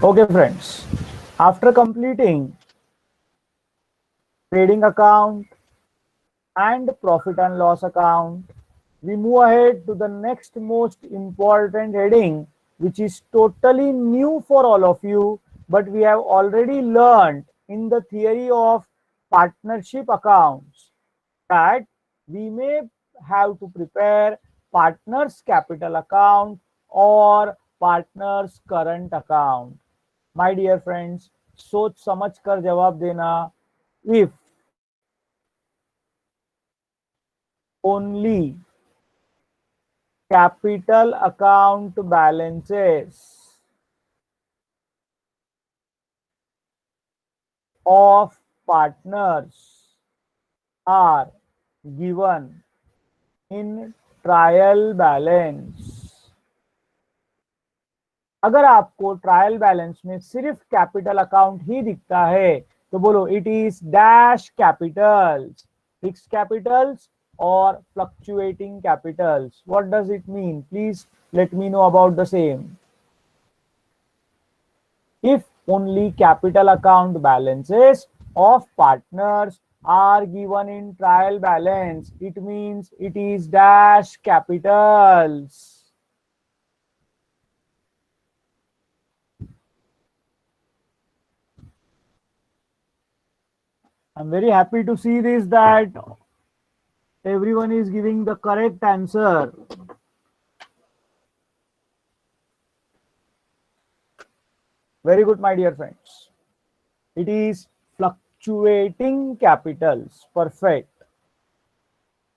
Okay, friends, after completing trading account and profit and loss account, we move ahead to the next most important heading, which is totally new for all of you, but we have already learned in the theory of partnership accounts that we may have to prepare partners capital account or partners current account. My dear friends, सोच समझ कर जवाब देना. If only capital account balances of partners are given in trial balance, अगर आपको trial balance में सिर्फ capital account ही दिखता है तो बोलो it is dash capitals, fixed capitals और fluctuating capitals. What does it mean? Please let me know about the same. If only capital account balances of partners are given in trial balance, it means it is dash capitals. I'm very happy to see this, that everyone is giving the correct answer. Very good, my dear friends. It is fluctuating capitals. Perfect.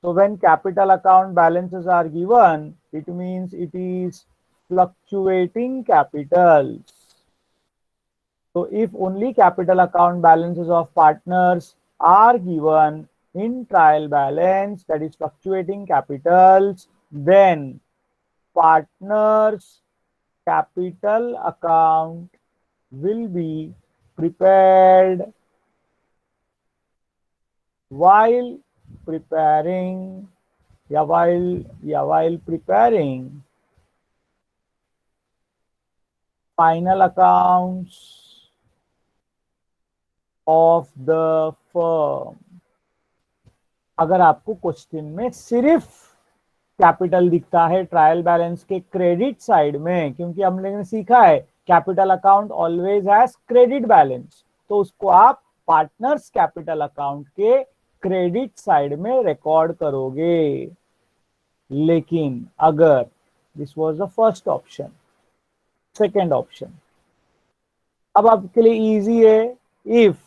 So when capital account balances are given, it means it is fluctuating capitals. So if only capital account balances of partners are given in trial balance, that is fluctuating capitals, then partners capital account will be prepared while preparing final accounts of the firm. अगर आपको question में सिर्फ capital दिखता है trial balance के credit side में, क्योंकि हम लोगों ने सीखा है capital account always has credit balance, तो उसको आप पार्टनर्स कैपिटल अकाउंट के क्रेडिट साइड में रिकॉर्ड करोगे. लेकिन अगर this was the first option, second option अब आपके लिए इजी है. If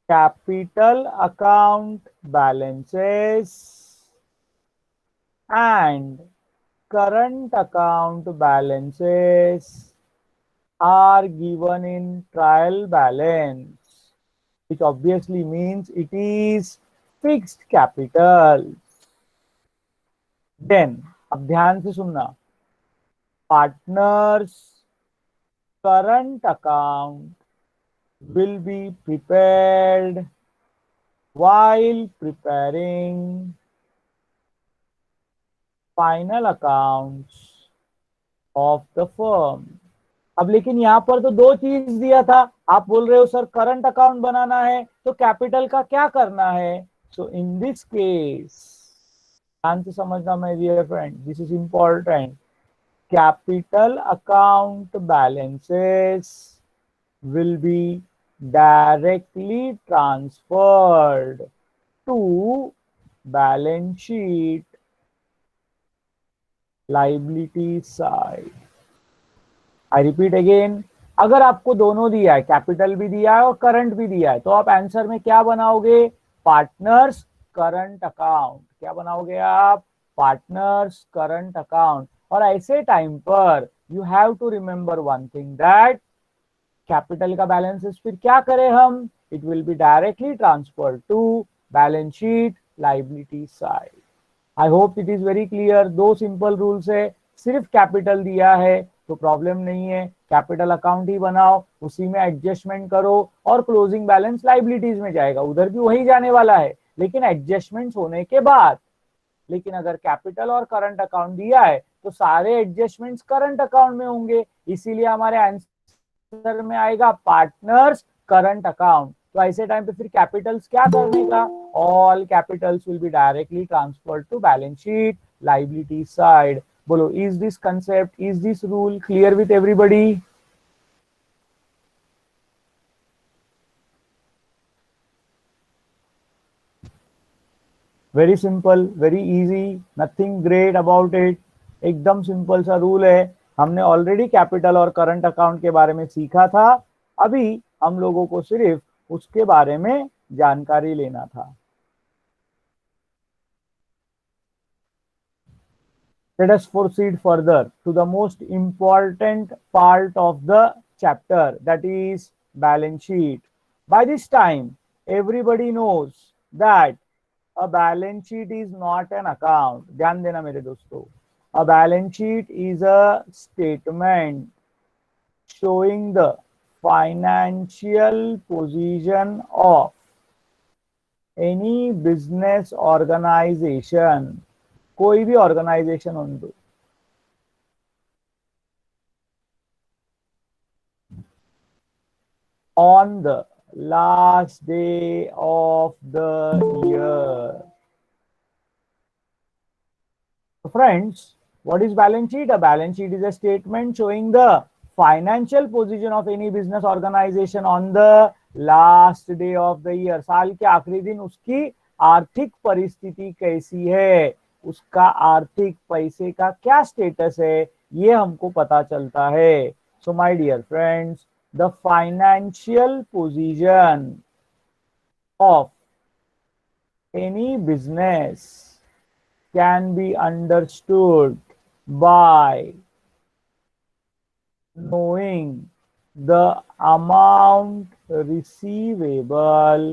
capital account balances and current account balances are given in trial balance, which obviously means it is fixed capital. Then अब ध्यान से सुनना, partners current account will be prepared while preparing final accounts of the firm. अब लेकिन यहां पर तो दो चीज दिया था, आप बोल रहे हो सर करंट अकाउंट बनाना है तो कैपिटल का क्या करना है. सो इन दिस केस ध्यान से समझना my dear friend, this is important. Capital account balances will be directly transferred to balance sheet liability side. I repeat again, अगर आपको दोनों दिया है, कैपिटल भी दिया है और करंट भी दिया है, तो आप आंसर में क्या बनाओगे? Partners current account. क्या बनाओगे आप? Partners current account. और ऐसे टाइम पर you have to remember one thing, that capital का बैलेंसेस फिर क्या करें हम? It will be directly transfer to balance sheet liability side. I hope it is very clear. दो सिंपल रूल्स है, सिर्फ कैपिटल दिया है तो प्रॉब्लम नहीं है, कैपिटल अकाउंट ही बनाओ, उसी में एडजस्टमेंट करो और क्लोजिंग बैलेंस लाइबिलिटीज में जाएगा, उधर भी वही जाने वाला है लेकिन एडजस्टमेंट होने के बाद. लेकिन अगर कैपिटल और करंट अकाउंट दिया है तो सारे एडजस्टमेंट्स करंट अकाउंट में होंगे, इसीलिए हमारे आंसर में आएगा पार्टनर्स करंट अकाउंट। तो ऐसे टाइम पे फिर कैपिटल्स क्या करने का, all capitals will be directly transferred to balance sheet liability side. बोलो, is this concept, is this rule clear with everybody? Very simple, very easy, nothing great about it, एकदम simple सा rule है। हमने already capital और current account के बारे में सीखा था, अभी हम लोगों को सिर्फ उसके बारे में जानकारी लेना था। Let us proceed further to the most important part of the chapter, that is balance sheet. By this time, everybody knows that a balance sheet is not an account. ध्यान देना मेरे दोस्तों, a balance sheet is a statement showing the financial position of any business organization, कोई भी organisation होने दो, on the last day of the year. So friends, what is balance sheet? A balance sheet is a statement showing the financial position of any business organization on the last day of the year. साल के आखिरी दिन उसकी आर्थिक परिस्थिति कैसी है, उसका आर्थिक पैसे का क्या स्टेटस है, ये हमको पता चलता है। So my dear friends, the financial position of any business can be understood by knowing the amount receivable,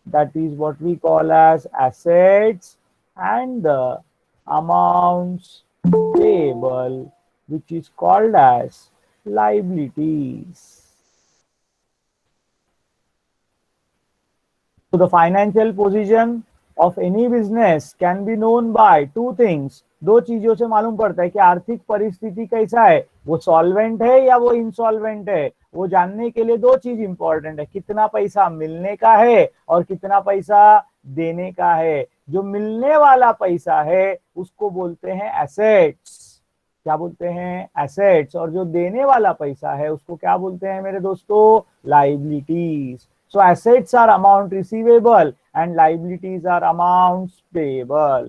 that is what we call as assets, and the amounts payable, which is called as liabilities. So the financial position of any business can be known by two things. दो चीजों से मालूम पड़ता है कि आर्थिक परिस्थिति कैसा है, वो सॉल्वेंट है या वो इंसॉल्वेंट है। वो जानने के लिए दो चीज इंपॉर्टेंट है, कितना पैसा मिलने का है और कितना पैसा देने का है। जो मिलने वाला पैसा है उसको बोलते हैं एसेट्स, क्या बोलते हैं, एसेट्स। और जो देने वाला पैसा है उसको क्या बोलते हैं मेरे दोस्तों, liabilities. So assets are amount receivable and liabilities are amounts payable.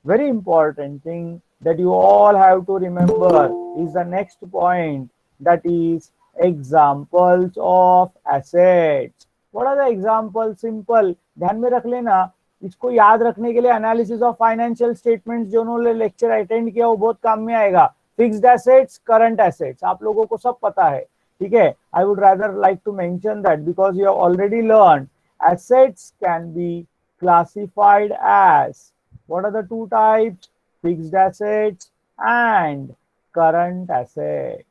Very important thing that you all have to remember is the next point, that is examples of assets. What are the examples? Simple, ध्यान में रख लेना। इसको याद रखने के लिए analysis of financial statements जो उन्होंने लेक्चर अटेंड किया वो बहुत काम में आएगा। फिक्स्ड एसेट्स, करंट एसेट्स, आप लोगों को सब पता है, ठीक है। I would rather like to mention that because you have already learned assets can be classified as, what are the two types, fixed assets and current assets.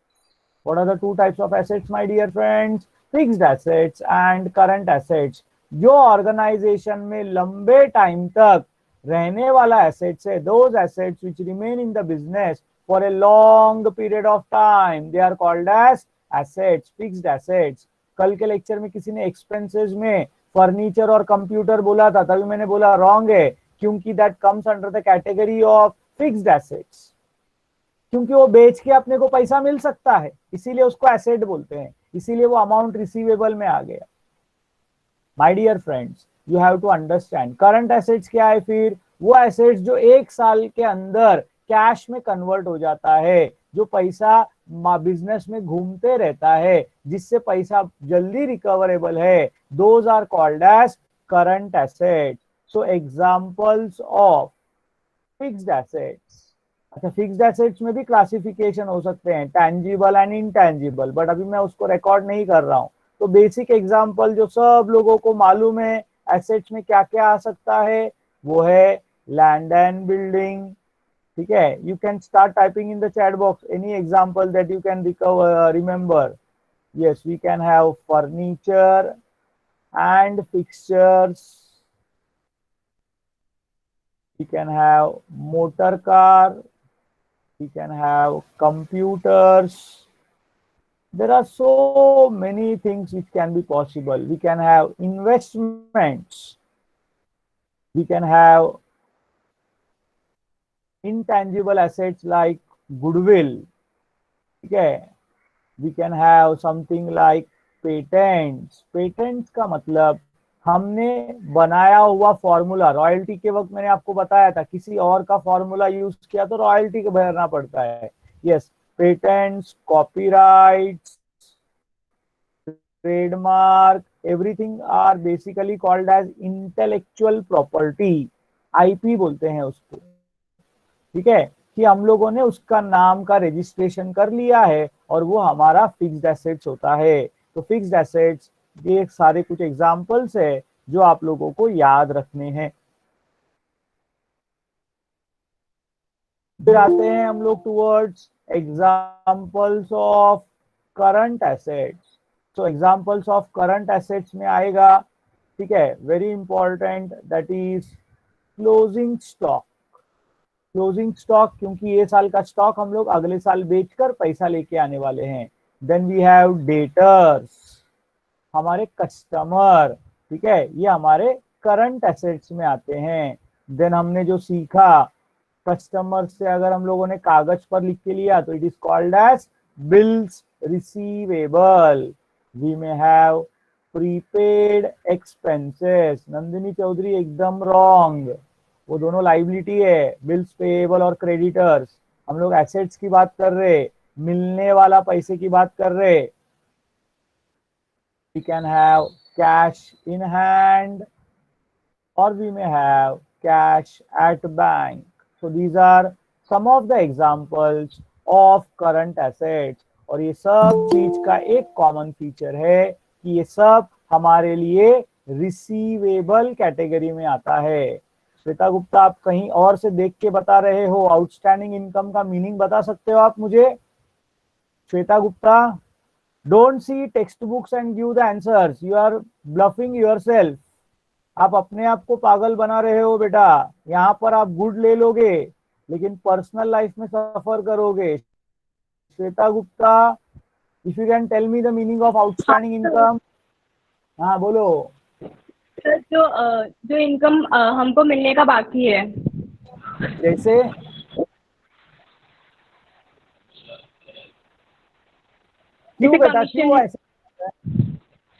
What are the two types of assets my dear friends, fixed assets and current assets। जो organisation में लंबे time तक रहने वाला assets है, those assets which remain in the business for a long period of time, they are called as assets, fixed assets। कल के lecture में किसी ने एक्सपेंसेस में फर्नीचर और कंप्यूटर बोला था, तभी मैंने बोला रॉन्ग है, क्योंकि that comes under the category of fixed assets, क्योंकि वो बेच के अपने को पैसा मिल सकता है, इसीलिए उसको एसेट बोलते हैं, इसीलिए वो अमाउंट रिसीवेबल में आ गया। My dear friends, you have to understand current assets क्या है। फिर वो एसेट्स जो एक साल के अंदर कैश में कन्वर्ट हो जाता है, जो पैसा बिजनेस में घूमते रहता है, जिससे पैसा जल्दी रिकवरेबल है, those are called as current assets. So examples of fixed assets. अच्छा, फिक्स्ड एसेट्स में भी क्लासिफिकेशन हो सकते हैं, टैंजिबल एंड इनटैंजिबल, बट अभी मैं उसको रिकॉर्ड नहीं कर रहा हूं। तो बेसिक एग्जांपल जो सब लोगों को मालूम है एसेट्स में क्या क्या आ सकता है, वो है लैंड एंड बिल्डिंग, ठीक है। You can start typing in the chat box any example that you can remember. Yes, we can have furniture and fixtures, we can have motor car, we can have computers. There are so many things which can be possible. We can have investments. We can have intangible assets like goodwill. Okay, we can have something like patents. Patents का मतलब हमने बनाया हुआ formula, royalty के वक्त मैंने आपको बताया था किसी और का फॉर्मूला यूज किया तो रॉयल्टी का भरना पड़ता है. Yes, patents, copyrights, trademark, everything are basically called as intellectual property. IP बोलते हैं उसको. ठीक है, कि हम लोगों ने उसका नाम का रजिस्ट्रेशन कर लिया है और वो हमारा फिक्स्ड एसेट्स होता है. तो फिक्स्ड एसेट्स ये सारे कुछ एग्जांपल्स है जो आप लोगों को याद रखने हैं. फिर आते हैं हम लोग towards examples of current assets. तो एग्जांपल्स ऑफ करंट एसेट्स में आएगा, ठीक है, very important, that is closing stock. Closing stock, क्योंकि ये साल का स्टॉक हम लोग अगले साल बेचकर पैसा लेके आने वाले हैं. देन वी हैव डेटर्स, हमारे कस्टमर. ठीक है, ये हमारे करंट एसेट्स में आते हैं. देन हमने जो सीखा, कस्टमर से अगर हम लोगों ने कागज पर लिख के लिया तो it is called as bills receivable. We may have prepaid expenses. Nandini Chaudhary एकदम रॉन्ग, वो दोनों लाइबिलिटी है, बिल्स पेएबल और क्रेडिटर्स. हम लोग एसेट्स की बात कर रहे, मिलने वाला पैसे की बात कर रहे. we can have cash in hand or we may have cash at bank. So these are some of the examples of current assets. और ये सब चीज का एक कॉमन फीचर है कि ये सब हमारे लिए रिसीवेबल कैटेगरी में आता है. श्वेता गुप्ता, आप कहीं और से देख के बता रहे हो, आउटस्टैंडिंग इनकम का मीनिंग बता सकते हो आप मुझे? Shweta Gupta, don't see text books and give the answers, you are bluffing yourself. आप अपने आप को पागल बना रहे हो बेटा. यहाँ पर आप गुड ले लोगे लेकिन पर्सनल लाइफ में सफर करोगे. Shweta Gupta, if you can tell me the meaning of outstanding income. हाँ बोलो. सर, जो इनकम हमको मिलने का बाकी है, जैसे क्यों बेटा, क्यों ऐसे?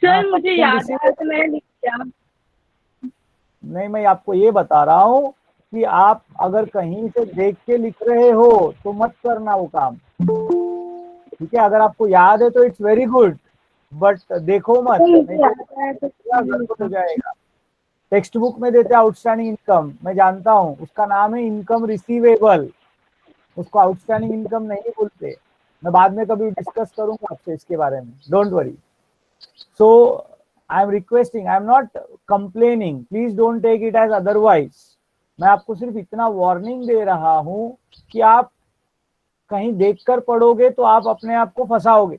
सर मुझे याद आया तो मैंने लिख दिया. नहीं, मैं आपको ये बता रहा हूँ कि आप अगर कहीं से देख के लिख रहे हो तो मत करना वो काम. ठीक है, अगर आपको याद है तो इट्स वेरी गुड, बट देखो मत, नहीं तो गड़बड़ हो जाएगा. टेक्स्ट बुक में देते आउटस्टैंडिंग इनकम, मैं जानता हूँ, उसका नाम है इनकम रिसीवेबल, उसको आउटस्टैंडिंग इनकम नहीं बोलते. मैं बाद में कभी डिस्कस करूंगा आपसे इसके बारे में, don't worry. So I am requesting, I am not complaining, please don't take it as otherwise. मैं आपको सिर्फ इतना वार्निंग दे रहा हूं कि आप कहीं देखकर पढ़ोगे तो आप अपने आप को फंसाओगे.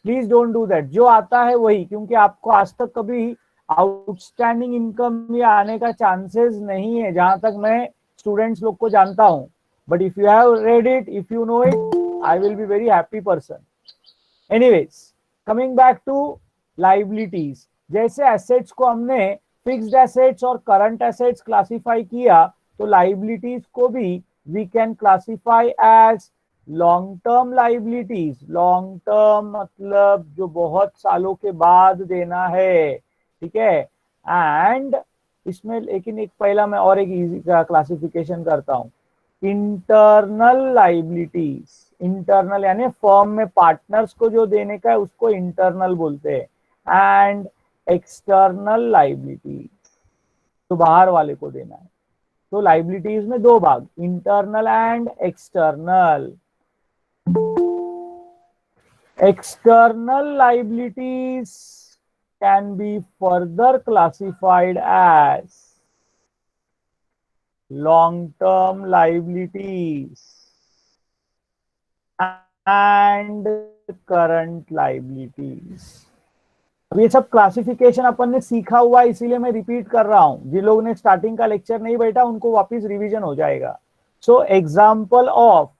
Please don't do that. जो आता है वही, क्योंकि आपको आज तक कभी आउटस्टैंडिंग इनकम में आने का चांसेस नहीं है जहां तक मैं स्टूडेंट्स लोग को जानता हूं. But if you have read it, if you know it, I will be very happy person. Anyways, coming back to liabilities. जैसे एसेट्स को हमने फिक्स्ड एसेट्स और करंट एसेट्स क्लासिफाई किया, तो लाइबिलिटीज को भी we can classify as long term liabilities. Long term मतलब जो बहुत सालों के बाद देना है. ठीक है, एंड इसमें लेकिन एक पहला मैं और एक इजी का क्लासिफिकेशन करता हूं. Internal liabilities. इंटरनल यानी फर्म में पार्टनर्स को जो देने का है उसको इंटरनल बोलते हैं. एंड एक्सटर्नल लाइबिलिटीज, तो बाहर वाले को देना है. तो लाइबिलिटीज में दो भाग, internal and external. External liabilities can be further classified as long-term liabilities and current liabilities. अब ये सब क्लासिफिकेशन अपन ने सीखा हुआ है, इसीलिए मैं रिपीट कर रहा हूं. जिन लोगों ने स्टार्टिंग का लेक्चर नहीं बैठा उनको वापस रिवीजन हो जाएगा. So example of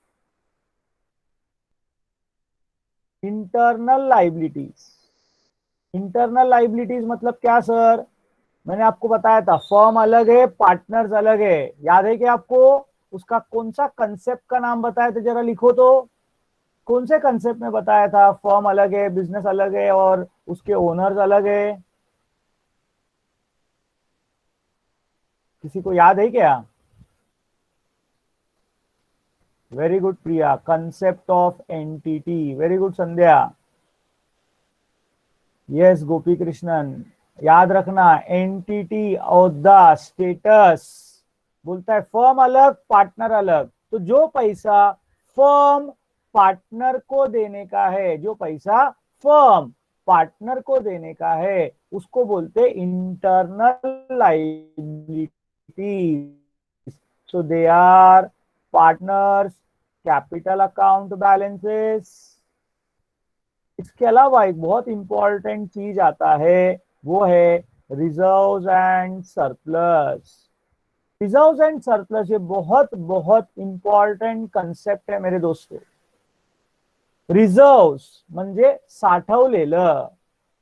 internal liabilities. Internal liabilities मतलब क्या सर? मैंने आपको बताया था फर्म अलग है, पार्टनर्स अलग है। याद है कि आपको? उसका कौन सा कंसेप्ट का नाम बताया था, जरा लिखो तो। कौन से कंसेप्ट में बताया था फर्म अलग है, बिजनेस अलग है और उसके ओनर्स अलग है? किसी को याद है क्या? Very good Priya, concept of entity. Very good Sandhya. Yes Gopi Krishnan, याद रखना एंटिटी, औहदा, स्टेटस। बोलता है फर्म अलग, पार्टनर अलग। तो जो पैसा फर्म पार्टनर को देने का है, जो पैसा फर्म पार्टनर को देने का है, उसको बोलते internal liabilities. So they are partners capital account balances. इसके अलावा एक बहुत इंपॉर्टेंट चीज आता है, वो है reserves and surplus. Reserves and surplus ये बहुत बहुत इंपॉर्टंट कंसेप्ट है मेरे दोस्तों। रिझर्व्स म्हणजे साठवलेलं,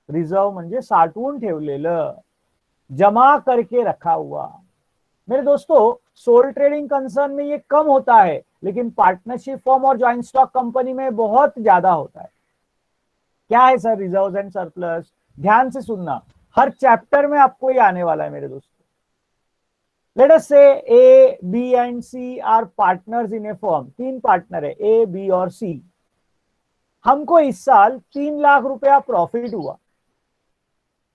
रिझर्व म्हणजे साठवून ठेवलेलं, जमा करके रखा हुआ। मेरे दोस्तों सोल ट्रेडिंग कंसर्न में ये कम होता है, लेकिन पार्टनरशिप फॉर्म और ज्वाइंट स्टॉक कंपनी में बहुत ज्यादा होता है। क्या है सर रिजर्व एंड सरप्लस? ध्यान से सुनना, हर चैप्टर में आपको ये आने वाला है मेरे दोस्तों। Let us say A B and C are partners in a firm. तीन पार्टनर है ए बी और सी। हमको इस साल 3 लाख रुपया प्रॉफिट हुआ,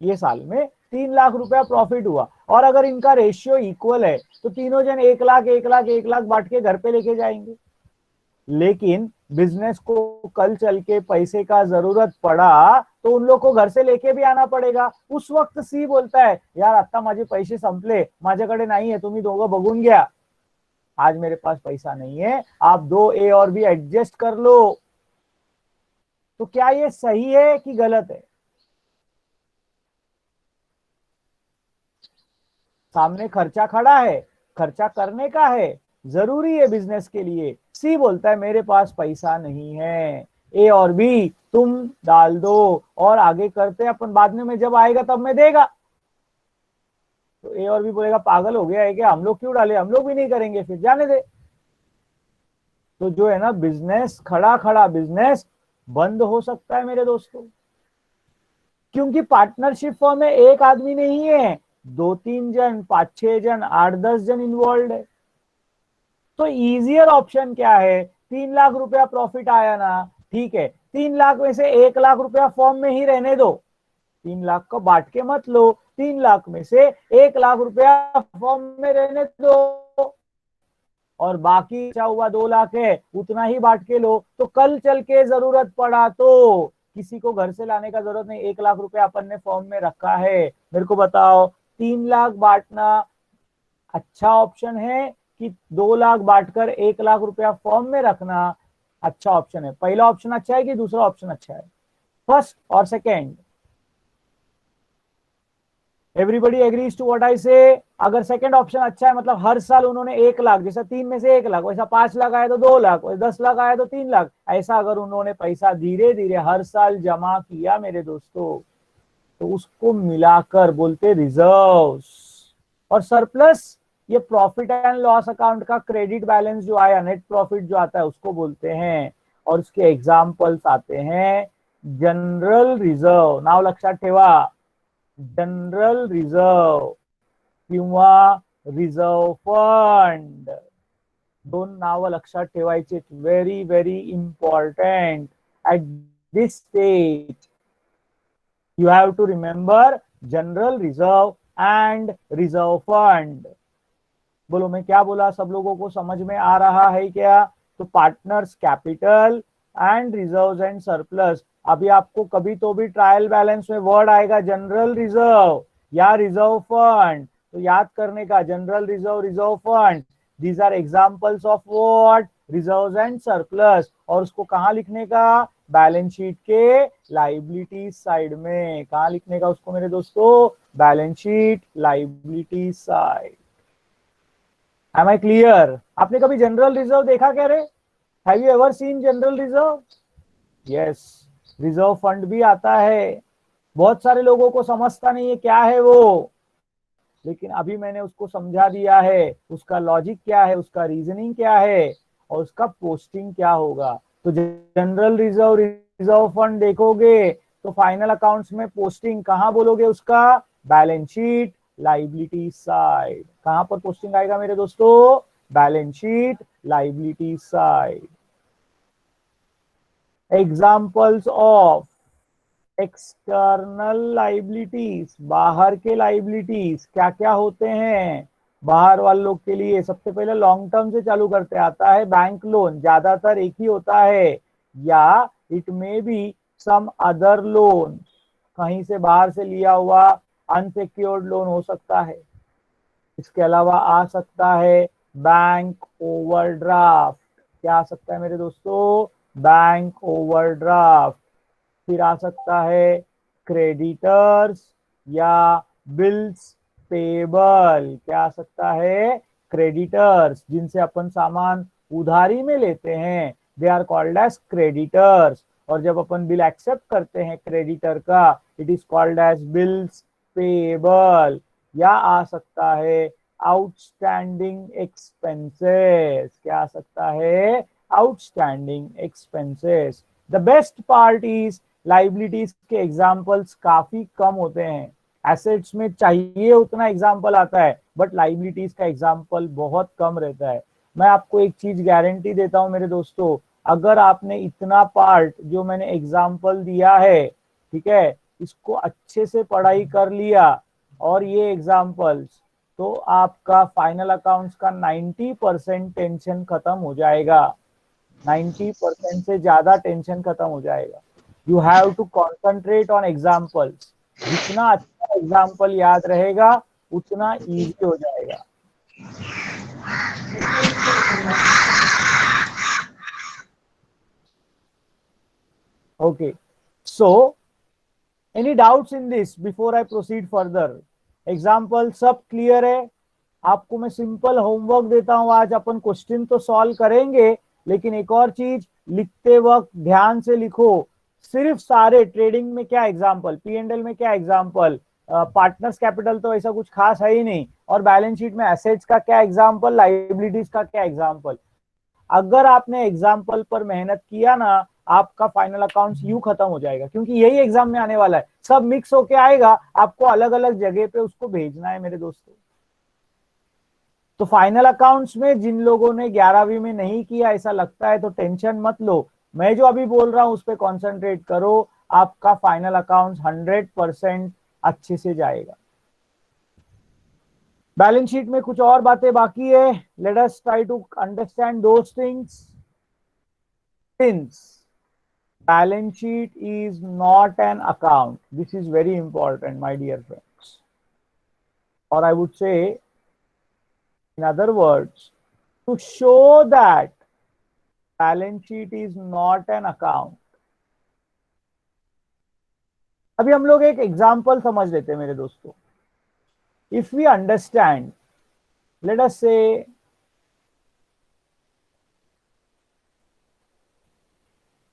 ये साल में 3 लाख रुपया प्रॉफिट हुआ। और अगर इनका रेशियो इक्वल है तो तीनों जन 1 लाख 1 लाख 1 लाख बांट के घर पे लेके जाएंगे। लेकिन बिजनेस को कल चल के पैसे का जरूरत पड़ा तो उन लोग को घर से लेके भी आना पड़ेगा। उस वक्त सी बोलता है यार आता माझे पैसे संपले, माझ्याकडे नाही है, तुम्ही दोघं बघून घ्या, आज मेरे पास पैसा नहीं है, आप दो ए और बी एडजस्ट कर लो। तो क्या ये सही है कि गलत है? सामने खर्चा खड़ा है, खर्चा करने का है, जरूरी है बिजनेस के लिए। सी बोलता है मेरे पास पैसा नहीं है, ए और बी तुम डाल दो और आगे करते अपन बाद में, मैं जब आएगा तब मैं देगा। तो ए और बी बोलेगा पागल हो गया है क्या, हम लोग क्यों डाले, हम लोग भी नहीं करेंगे, फिर जाने दे। तो जो है ना बिजनेस, खड़ा खड़ा बिजनेस बंद हो सकता है मेरे दोस्तों। क्योंकि पार्टनरशिप फॉर्म में एक आदमी नहीं है, 2 3 जन, 5 6 जन, 8 10 जन इन्वॉल्व है। तो इजियर ऑप्शन क्या है? 3 लाख रुपया प्रॉफिट आया ना, ठीक है, 3 लाख में से 1 लाख रुपया फॉर्म में ही रहने दो, 3 लाख को बांट के मत लो, 3 लाख में से 1 लाख रुपया फॉर्म में रहने दो और बाकी बचा हुआ 2 लाख है उतना ही बांट के लो। तो कल चल के जरूरत पड़ा तो किसी को घर से लाने का जरूरत नहीं, 1 लाख रुपया अपन ने फॉर्म में रखा है। मेरे को बताओ 3 लाख बांटना अच्छा ऑप्शन है कि 2 लाख बांटकर 1 लाख रुपया फॉर्म में रखना अच्छा ऑप्शन है? पहला ऑप्शन अच्छा है कि दूसरा ऑप्शन अच्छा है? फर्स्ट और second? Everybody agrees to what I say? अगर सेकंड ऑप्शन अच्छा है मतलब हर साल उन्होंने 1 लाख, जैसा 3 में से 1 लाख, वैसा 5 लाख आया तो 2 लाख, वैसा 10 लाख आया तो 3 लाख, ऐसा अगर उन्होंने पैसा धीरे धीरे हर साल जमा किया मेरे दोस्तों, तो उसको मिलाकर बोलते रिजर्व्स। और सरप्लस ये प्रॉफिट एंड लॉस अकाउंट का क्रेडिट बैलेंस जो आया, नेट प्रॉफिट जो आता है उसको बोलते हैं। और उसके एग्जाम्पल्स आते हैं जनरल रिजर्व, नाव लक्षात ठेवा, जनरल रिझर्व किंवा रिझर्व फंड। दोन नावं लक्षात ठेवायची, very very important at this stage. You have to remember general reserve and reserve fund. बोलो मैं क्या बोला, सब लोगों को समझ में आ रहा है क्या? तो partners capital and reserves and surplus. अभी आपको कभी तो भी ट्रायल बैलेंस में वर्ड आएगा जनरल रिजर्व या रिजर्व फंड, तो याद करने का general reserve, reserve fund, these are examples of what, reserves and surplus. और उसको कहां लिखने का? बैलेंस शीट के लाइबिलिटीज साइड में। कहां लिखने का उसको मेरे दोस्तों? Balance sheet liabilities side. Am I clear? आपने कभी जनरल रिजर्व देखा क्या रे? Have you ever seen general reserve? Yes, reserve fund भी आता है। बहुत सारे लोगों को समझता नहीं है क्या है वो, लेकिन अभी मैंने उसको समझा दिया है, उसका लॉजिक क्या है, उसका रीजनिंग क्या है और उसका पोस्टिंग क्या होगा। तो जनरल रिजर्व, रिजर्व फंड देखोगे तो फाइनल अकाउंट्स में पोस्टिंग कहां बोलोगे उसका? Balance sheet liability side. कहां पर पोस्टिंग आएगा मेरे दोस्तों? Balance sheet liability side. Examples of external liabilities, बाहर के लाइबिलिटीज क्या क्या होते हैं बाहर वालों के लिए? सबसे पहले लॉन्ग टर्म से चालू करते आता है बैंक लोन, ज्यादातर एक ही होता है, या it may be some other loan, कहीं से बाहर से लिया हुआ अनसिक्योर्ड लोन हो सकता है। इसके अलावा आ सकता है बैंक ओवरड्राफ्ट। क्या आ सकता है मेरे दोस्तों? Bank overdraft. फिर आ सकता है क्रेडिटर्स या बिल्स पेबल। क्या आ सकता है? क्रेडिटर्स, जिनसे अपन सामान उधारी में लेते हैं, they are called as creditors. और जब अपन बिल एक्सेप्ट करते हैं क्रेडिटर का, it is called as bills payable. या आ सकता है आउटस्टैंडिंग एक्सपेंसेस। क्या आ सकता है? Outstanding expenses. The best part is liabilities के एग्जाम्पल्स काफी कम होते हैं। एसेट्स में चाहिए उतना एग्जाम्पल आता है, बट लाइबिलिटीज का एग्जाम्पल बहुत कम रहता है। मैं आपको एक चीज गारंटी देता हूं मेरे दोस्तों, अगर आपने इतना पार्ट जो मैंने एग्जाम्पल दिया है, ठीक है, इसको अच्छे से पढ़ाई कर लिया और ये एग्जाम्पल्स, तो आपका फाइनल अकाउंट्स का 90% टेंशन खत्म हो जाएगा। 90% से ज्यादा टेंशन खत्म हो जाएगा। You have to concentrate on examples. जितना अच्छा एग्जाम्पल याद रहेगा उतना इजी हो जाएगा। Okay, so any doubts in this before I proceed further? Example सब क्लियर है? आपको मैं सिंपल होमवर्क देता हूं आज। अपन क्वेश्चन तो सॉल्व करेंगे, लेकिन एक और चीज, लिखते वक्त ध्यान से लिखो। सिर्फ सारे ट्रेडिंग में क्या एग्जाम्पल, पी&एल में क्या एग्जाम्पल, पार्टनर्स कैपिटल तो ऐसा कुछ खास है ही नहीं, और बैलेंस शीट में एसेट्स का क्या एग्जाम्पल, लाइबिलिटीज का क्या एग्जाम्पल। अगर आपने एग्जाम्पल पर मेहनत किया ना, आपका फाइनल अकाउंट्स यूं खत्म हो जाएगा, क्योंकि यही एग्जाम में आने वाला है। सब मिक्स होके आएगा, आपको अलग अलग जगह पे उसको भेजना है मेरे दोस्तों। तो फाइनल अकाउंट्स में जिन लोगों ने 11वीं में नहीं किया, ऐसा लगता है तो टेंशन मत लो। मैं जो अभी बोल रहा हूं उस पर कॉन्सेंट्रेट करो, आपका फाइनल अकाउंट्स 100% अच्छे से जाएगा। बैलेंस शीट में कुछ और बातें बाकी है। Let us try to understand those things. Since balance sheet is not an account, this is very important my dear friends, or I would say in other words, to show that balance sheet is not an account, अभी हम लोग एक example समझ लेते हैं मेरे दोस्तों। If we understand, let us say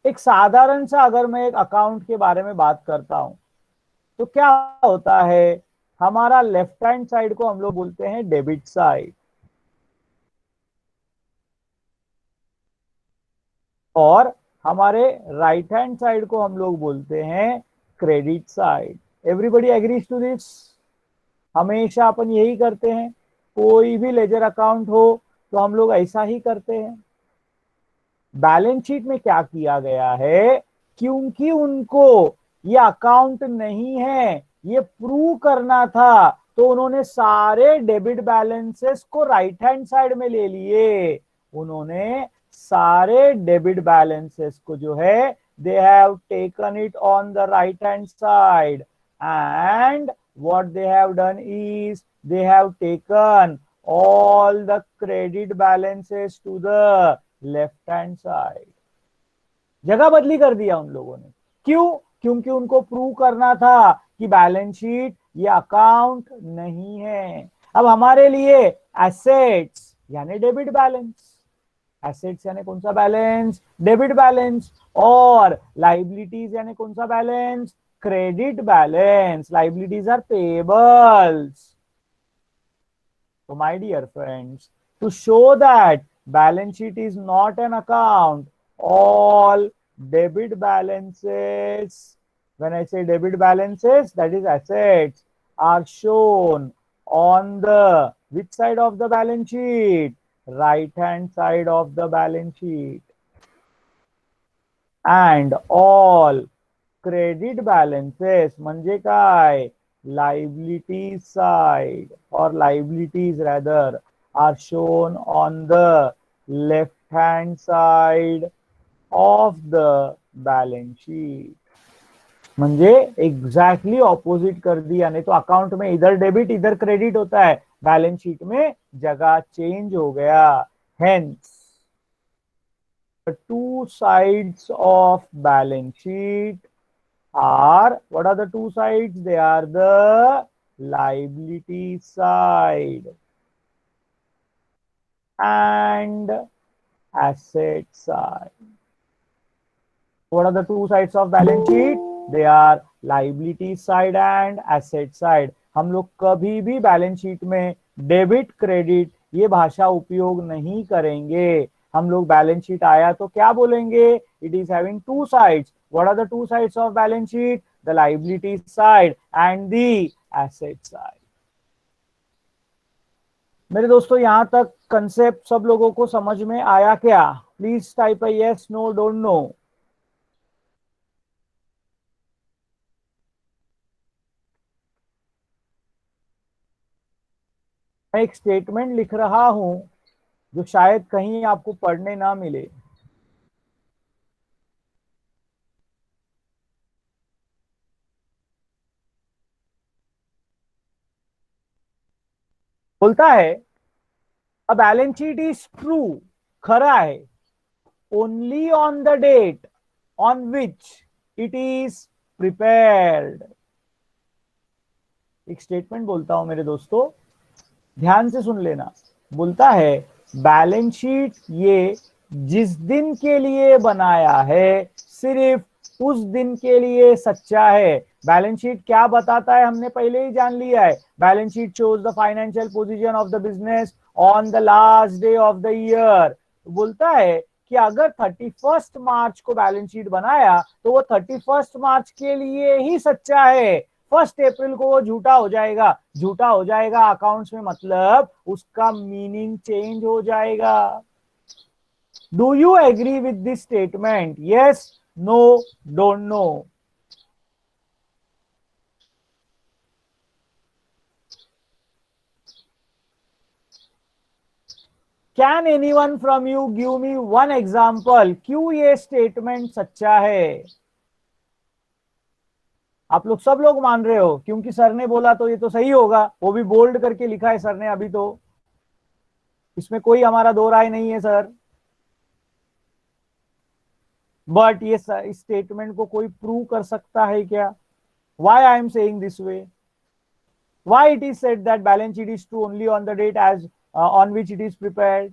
एक साधारण सा, अगर मैं एक अकाउंट के बारे में बात करता हूं, तो क्या होता है, हमारा लेफ्ट हैंड साइड को हम लोग बोलते हैं डेबिट साइड, और हमारे राइट हैंड साइड को हम लोग बोलते हैं credit side. Everybody agrees to this? हमेशा अपन यही करते हैं, कोई भी लेजर अकाउंट हो तो हम लोग ऐसा ही करते हैं। बैलेंस शीट में क्या किया गया है, क्योंकि उनको ये अकाउंट नहीं है, ये प्रूव करना था, तो उन्होंने सारे डेबिट बैलेंसेस को राइट हैंड साइड में ले लिए। उन्होंने सारे डेबिट बैलेंसेस को जो है, they have taken it on the right hand side, and what they have done is they have taken all the credit balances to the left hand side। जगह बदली कर दिया उन लोगों ने। क्यों? क्योंकि उनको प्रूव करना था कि बैलेंस शीट ये अकाउंट नहीं है। अब हमारे लिए एसेट्स यानी डेबिट बैलेंस, एसेट्स यानी कौन सा बैलेंस, डेबिट बैलेंस, और लाइबिलिटीज यानी कौन सा balance, credit balance. Liabilities are payables. So my dear friends, to show that balance sheet is not an account, all debit balances, when I say debit balances, that is assets, are shown on the which side of the balance sheet? Right hand side of the balance sheet. And all credit balances म्हणजे काय, liability side or liabilities rather are shown on the left hand side of the balance sheet. म्हणजे exactly opposite कर दिया, नहीं तो account में इधर debit इधर क्रेडिट होता है, बैलेंस शीट में जगह चेंज हो गया। Hence the two sides of balance sheet are, what are the two sides? They are the liability side and asset side. What are the two sides of balance sheet? They are liability side and asset side. हम लोग कभी भी balance sheet में debit credit ये भाषा उपयोग नहीं करेंगे। हम लोग बैलेंस शीट आया तो क्या बोलेंगे, it is having two sides. What are the two sides of balance sheet? The liability side and the asset side. मेरे दोस्तों यहां तक कंसेप्ट सब लोगों को समझ में आया क्या? Please type a yes, no, don't know. मैं एक स्टेटमेंट लिख रहा हूं जो शायद कहीं आपको पढ़ने ना मिले। बोलता है a balance sheet is true, खरा है, only on the date on which it is prepared. एक स्टेटमेंट बोलता हूं मेरे दोस्तों, ध्यान से सुन लेना। बोलता है बैलेंस शीट ये जिस दिन के लिए बनाया है सिर्फ उस दिन के लिए सच्चा है। बैलेंस शीट क्या बताता है हमने पहले ही जान लिया है। Balance sheet shows the financial position of the business on the last day of the year. बोलता है कि अगर 31 मार्च को बैलेंस शीट बनाया तो वो 31 मार्च के लिए ही सच्चा है। 1 अप्रैल को वो झूठा हो जाएगा। झूठा हो जाएगा अकाउंट्स में मतलब उसका मीनिंग चेंज हो जाएगा। Do you agree with this statement? Yes, no, don't know. Can anyone from you give me one example क्यों ये स्टेटमेंट सच्चा है? आप लोग सब लोग मान रहे हो क्योंकि सर ने बोला तो ये तो सही होगा, वो भी बोल्ड करके लिखा है सर ने अभी, तो इसमें कोई हमारा दो राय नहीं है सर। बट ये इस स्टेटमेंट को कोई प्रूव कर सकता है क्या? Why I am saying this way? Why it is said that balance sheet is true only on the date as on which it is prepared?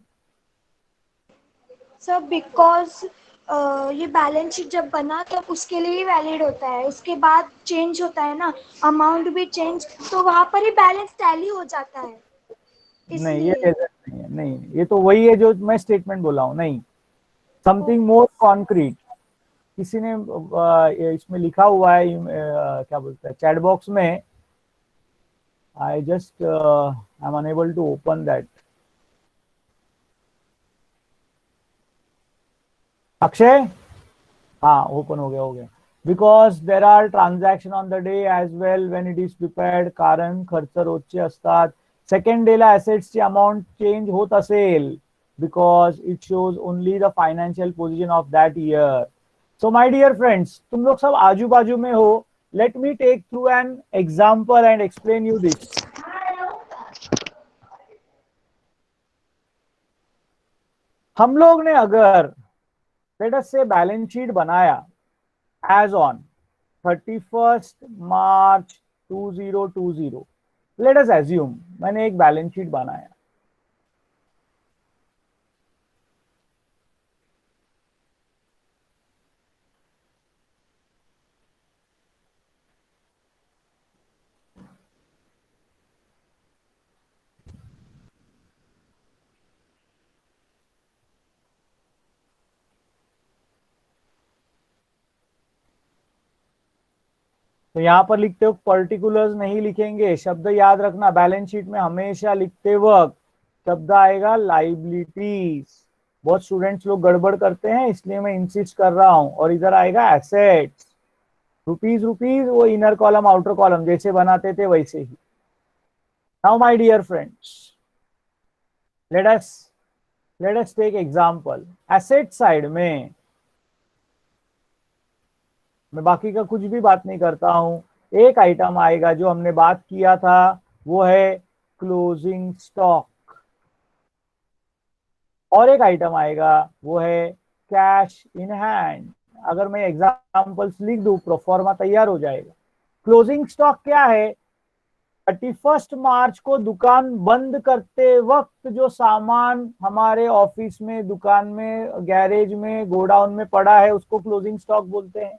Sir because ये balance sheet जब बना तब उसके लिए ही वैलिड होता है, उसके बाद चेंज होता है ना, अमाउंट भी चेंज, तो वहां पर ही बैलेंस टैली हो जाता है नहीं, ये इसलिए। नहीं है, नहीं, ये तो वही है जो मैं स्टेटमेंट बोला हूं। नहीं, समथिंग मोर कॉन्क्रीट। किसी ने इसमें लिखा हुआ है, क्या बोलते हैं, चैट बॉक्स में। I just I am unable to open that. Akshay, हाँ ओपन हो गया, हो गया। Because there are transaction on the day as well when it is prepared, कारण खर्च रोजचे असतात। सेकंड डेला असेट्सची अमाउंट चेंज होत असेल because it shows only the financial position of that year. So my dear friends, तुम लोग सब आजू बाजू में हो। Let me take through an example and explain you this. हम लोग ने अगर let us say balance sheet बनाया as on 31 March 2020, let us assume मैंने एक बैलेंस शीट बनाया। तो यहाँ पर लिखते वक्त पर्टिकुलर्स नहीं लिखेंगे, शब्द याद रखना, बैलेंस शीट में हमेशा लिखते वक्त शब्द आएगा लाइबिलिटीज। बहुत स्टूडेंट्स लोग गड़बड़ करते हैं, इसलिए मैं इंसिस्ट कर रहा हूं। और इधर आएगा एसेट्स, रुपीज रुपीज, वो इनर कॉलम आउटर कॉलम जैसे बनाते थे वैसे ही। Now my dear friends, let us take example. Asset side में मैं बाकी का कुछ भी बात नहीं करता हूं, एक आइटम आएगा जो हमने बात किया था, वो है क्लोजिंग स्टॉक। और एक आइटम आएगा वो है कैश इन हैंड। अगर मैं एग्जांपल्स लिख दूं, प्रोफॉर्मा तैयार हो जाएगा। क्लोजिंग स्टॉक क्या है? 31 मार्च को दुकान बंद करते वक्त जो सामान हमारे ऑफिस में, दुकान में, गैरेज में, गोडाउन में पड़ा है, उसको क्लोजिंग स्टॉक बोलते हैं।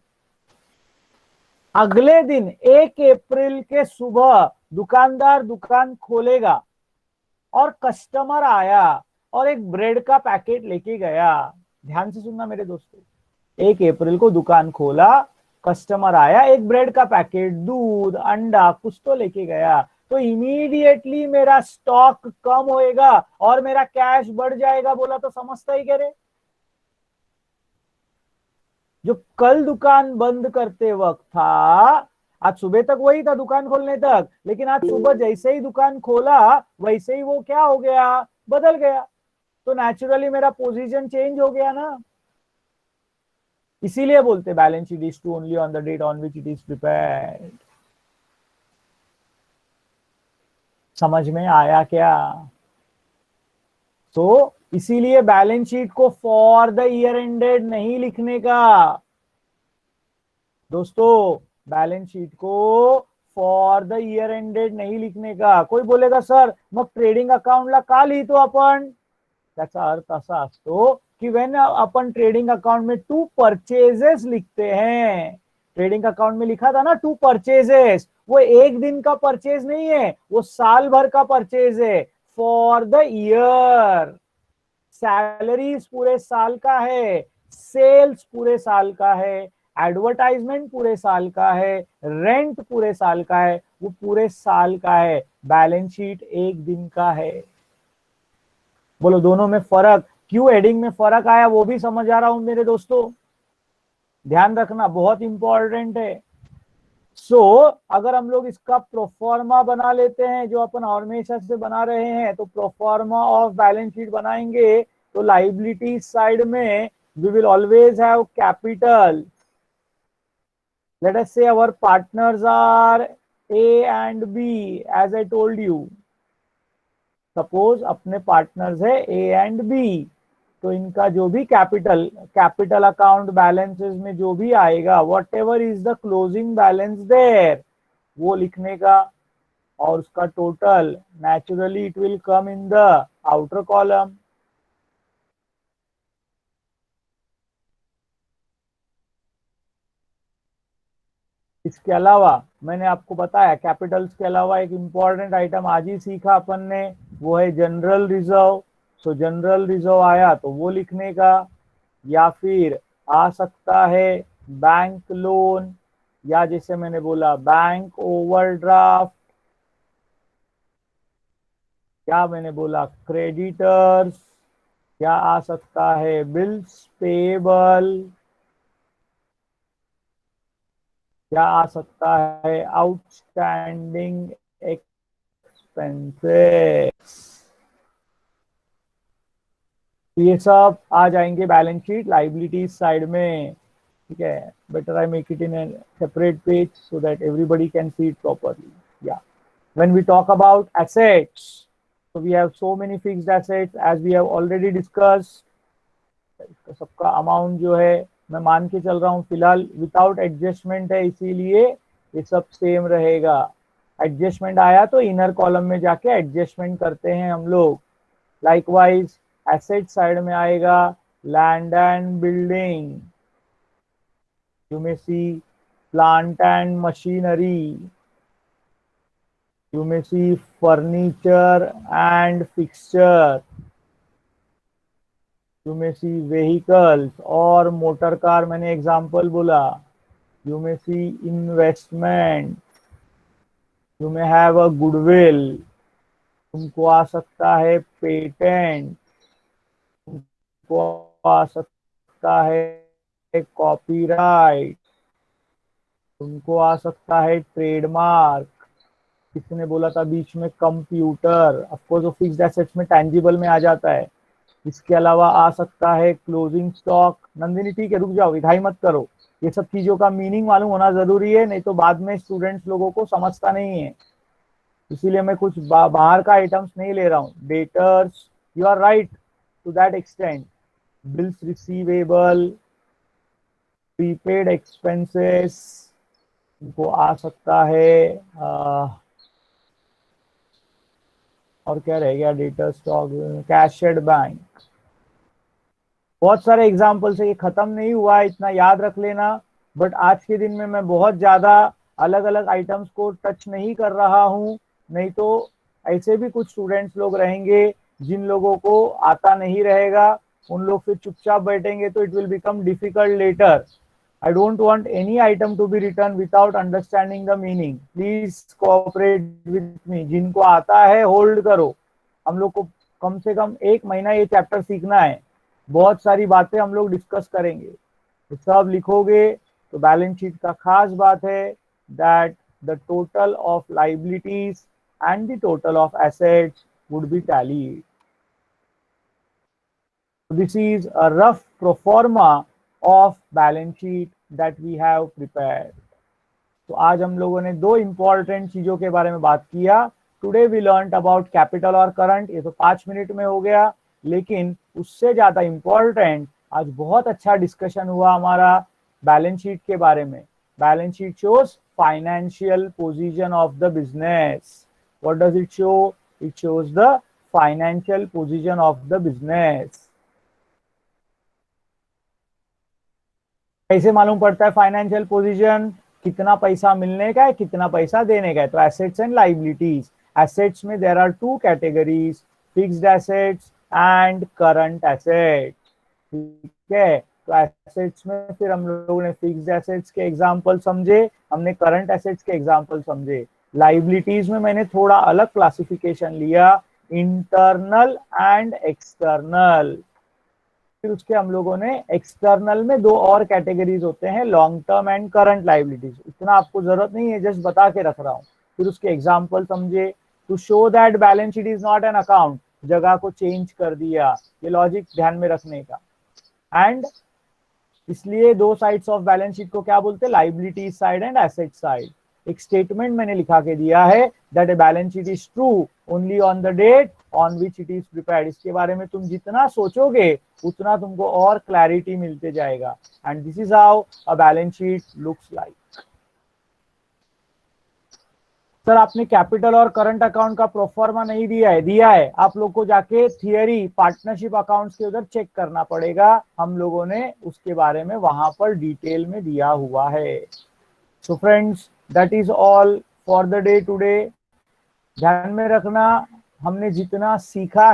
अगले दिन 1 अप्रैल के सुबह दुकानदार दुकान खोलेगा और कस्टमर आया और एक ब्रेड का पैकेट लेके गया। ध्यान से सुनना मेरे दोस्तों, 1 अप्रैल को दुकान खोला, कस्टमर आया, एक ब्रेड का पैकेट, दूध, अंडा कुछ तो लेके गया, तो इमीडिएटली मेरा स्टॉक कम होएगा और मेरा कैश बढ़ जाएगा। बोला तो समझता ही कह रहे। जो कल दुकान बंद करते वक्त था, आज सुबह तक वही था दुकान खोलने तक, लेकिन आज सुबह जैसे ही दुकान खोला वैसे ही वो क्या हो गया, बदल गया। तो नेचुरली मेरा पोजीशन चेंज हो गया ना। इसीलिए बोलते balance sheet is true only on the date on which it is prepared. समझ में आया क्या? तो इसीलिए बैलेंस शीट को फॉर द ईयर एंडेड नहीं लिखने का दोस्तों, बैलेंस शीट को फॉर द ईयर एंडेड नहीं लिखने का। कोई बोलेगा सर मग ट्रेडिंग अकाउंटला का लिहितो आपण? त्याचा अर्थ असा असतो कि वेन अपन ट्रेडिंग अकाउंट में 2 परचेजेस लिखते हैं, ट्रेडिंग अकाउंट में लिखा था ना 2 परचेजेस, वो एक दिन का परचेज नहीं है, वो साल भर का परचेज है। फॉर द ईयर, सैलरीज पूरे साल का है, सेल्स पूरे साल का है, एडवर्टाइजमेंट पूरे साल का है, रेंट पूरे साल का है, वो पूरे साल का है। बैलेंस शीट एक दिन का है। बोलो दोनों में फर्क क्यों, हेडिंग में फर्क आया वो भी समझ आ रहा हूं मेरे दोस्तों, ध्यान रखना, बहुत इंपॉर्टेंट है। अगर हम लोग इसका प्रोफॉर्मा बना लेते हैं जो अपन हमेशा से बना रहे हैं, तो प्रोफॉर्मा ऑफ बैलेंस शीट बनाएंगे तो लाइबिलिटी साइड में we will always have capital. Let us say our partners are A and B as I told you। Suppose अपने पार्टनर्स है A and B, तो इनका जो भी कैपिटल अकाउंट बैलेंसेस में जो भी आएगा, whatever is the closing balance there, वो लिखने का, और उसका total naturally it will come in the outer column. इसके अलावा मैंने आपको बताया कैपिटल्स के अलावा एक इंपॉर्टेंट आइटम आज ही सीखा अपन ने, वो है जनरल रिजर्व। सो जनरल रिजर्व आया तो वो लिखने का, या फिर आ सकता है बैंक लोन, या जैसे मैंने बोला बैंक ओवरड्राफ्ट, या मैंने बोला क्रेडिटर्स, या आ सकता है बिल्स पेबल, या आ सकता है आउटस्टैंडिंग एक्सपेंसेस। ये सब आ जाएंगे बैलेंस शीट लाइबिलिटीज साइड में, ठीक है। Better I make it in a separate page so that everybody can see it properly. या when we talk about assets, so we have so many fixed assets as we have already discussed। इसका सबका amount जो है मैं मान के चल रहा हूँ फिलहाल विदाउट एडजस्टमेंट है, इसीलिए ये सब सेम रहेगा। एडजस्टमेंट आया तो इनर कॉलम में जाके एडजस्टमेंट करते हैं हम लोग। लाइकवाइज एसेट साइड में आएगा land and building, you may see plant and machinery, you may see furniture and fixture, you may see vehicles और मोटर कार मैंने एग्जांपल बोला, you may see investment, you may have a goodwill, तुमको आ सकता है patent, तुमको आ सकता है copyright, तुमको आ सकता है ट्रेडमार्क, किसने बोला था बीच में कंप्यूटर, ऑफकोर्स वो फिक्स्ड एसेट्स में टैंजिबल में आ जाता है। इसके अलावा आ सकता है क्लोजिंग स्टॉक। नंदिनी ठीक है, रुक जाओ, इधाई मत करो, ये सब चीजों का मीनिंग मालूम होना जरूरी है, नहीं तो बाद में स्टूडेंट्स लोगों को समझता नहीं है, इसीलिए मैं कुछ बाहर का आइटम्स नहीं ले रहा हूँ। Debtors, you are right to that extent, bills receivable, prepaid expenses, इनको आ सकता है और क्या रह गया, डेटा स्टॉक, कैशेड बैंक, बहुत सारे एग्जाम्पल्स है, ये खत्म नहीं हुआ है, इतना याद रख लेना। बट आज के दिन में मैं बहुत ज्यादा अलग अलग आइटम्स को टच नहीं कर रहा हूँ, नहीं तो ऐसे भी कुछ स्टूडेंट्स लोग रहेंगे जिन लोगों को आता नहीं रहेगा, उन लोग फिर चुपचाप बैठेंगे तो it will become difficult later. I don't want any item to be written without understanding the meaning. Please cooperate with me. जिनको आता है होल्ड करो, हम लोग को कम से कम 1 महीना ये चैप्टर सीखना है, बहुत सारी बातें हम लोग डिस्कस करेंगे, तो सब लिखोगे तो बैलेंस शीट का खास बात है that the total of liabilities and the total of assets would be tallied. This is a rough pro forma of balance sheet that we have prepared. तो आज हम लोगों ने 2 इंपॉर्टेंट चीजों के बारे में बात किया। Today we learned about capital और करंट, ये तो 5 मिनट में हो गया, लेकिन उससे ज्यादा इंपॉर्टेंट आज बहुत अच्छा डिस्कशन हुआ हमारा बैलेंस शीट के बारे में। Balance sheet shows financial position of the business. What does it show? It shows the financial position of the business. कैसे मालूम पड़ता है फाइनेंशियल पोजीशन? कितना पैसा मिलने का है, कितना पैसा देने का है। तो एसेट्स एंड लाइबिलिटीज, एसेट्स में there are 2 categories, fixed assets and current assets, ठीक है। तो एसेट्स में फिर हम लोगों ने फिक्स्ड एसेट्स के एग्जांपल समझे, हमने करंट एसेट्स के एग्जांपल समझे। लाइबिलिटीज में मैंने थोड़ा अलग क्लासिफिकेशन लिया, इंटरनल एंड एक्सटर्नल। फिर उसके हम लोगों ने एक्सटर्नल में 2 और कैटेगरीज होते हैं, long term and current liabilities. इतना आपको जरूरत नहीं है, जस्ट बता के रख रहा हूँ। फिर उसके एग्जांपल समझे। To show that balance sheet is not an account, जगह को चेंज कर दिया, ये लॉजिक ध्यान में रखने का। एंड इसलिए 2 साइड्स ऑफ बैलेंस शीट को क्या बोलते हैं? Liability side and asset side. एक स्टेटमेंट मैंने लिखा के दिया है that a balance sheet is true only on the date on which it is prepared. इसके बारे में तुम जितना सोचोगे उतना तुमको और क्लैरिटी मिलते जाएगा। And this is how a balance sheet looks like. Sir आपने कैपिटल और करंट अकाउंट का प्रोफॉर्मा नहीं दिया है। दिया है, आप लोग को जाके थियरी पार्टनरशिप अकाउंट्स के उधर चेक करना पड़ेगा, हम लोगों ने उसके बारे में वहां पर डिटेल में दिया हुआ है। So friends, that is all for the day today. ध्यान में रखना, हमने जितना सीखा